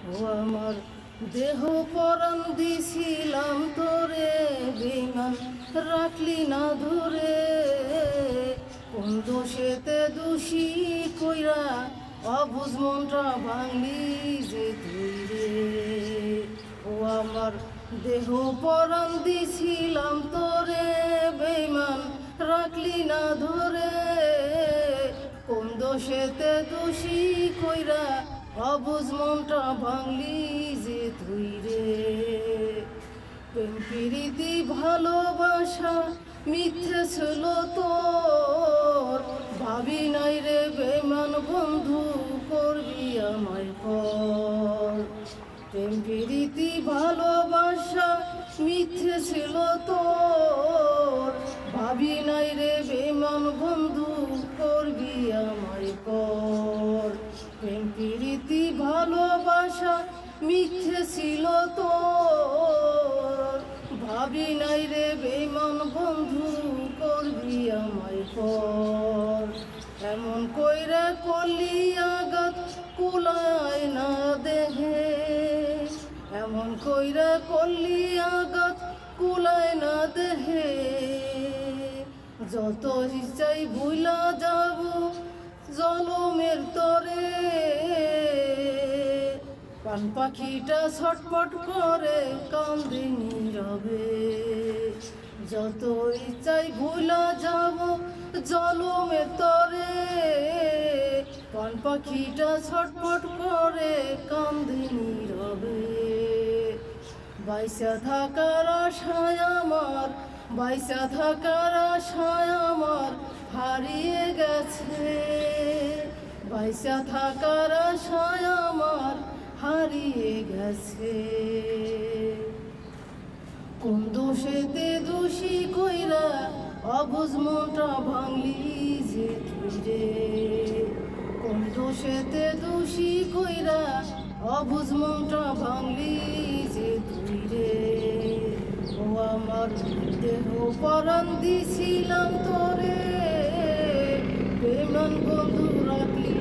ও আমার দেহ পরাণ দিছিলাম তোরে, বেঈমান রাখলি না ধরে। কোন দোষেতে দোষী কইরা অবুঝ মনটা ভাঙলি যে তুই রে। ও আমার দেহ পরাণ দিছিলাম তোরে, বেঈমান রাখলি না ধরে। কোন দোষেতে দোষী কইরা অবুঝ মনটা ভাঙলি যে তুই রে। প্রেম প্রীতি ভালোবাসা মিথ্যে ছিল তোর, ভাবি নাই রে বেঈমান বন্ধু করবি আমায় পর। প্রেম প্রীতি ভালোবাসা মিথ্যে ছিল তোর, ভাবি নাই রে বেঈমান বন্ধু করবি আমায় পর। প্রেম প্রীতি ভালোবাসা মিথ্যে ছিল তোর, ভাবি নাই রে বেঈমান বন্ধু করবি আমায় পর। এমন কইরা করলি আঘাত কুলায় না দেহে, এমন কইরা করলি আঘাত কুলায় না দেহে। যত ইচ্ছাই ভুলা যাব জলমের তরে, পান পাখিটা ছটপট করে কান্দে নীরবে। যত ইচ্ছাই ভুলা যাব জলমের তরে, পান পাখিটা ছটপট করে কান্দে নীরবে। বাইসা থাকার আশায় আমার, বাইসা থাকার আশায় আমার হারিয়ে গেছে। বাইসা থাকার আশায় আমার হারিয়ে গেছে। কোন দোষেতে দোষী কইরা অবুঝ মনটা ভাঙলি যে তুই রে। কোন দোষেতে দোষী কইরা অবুঝ মনটা ভাঙলি যে তুই রে। ও আমার দেহ পরাণ দিছিলাম তোরে, বেঈমান বন্ধু রাখলি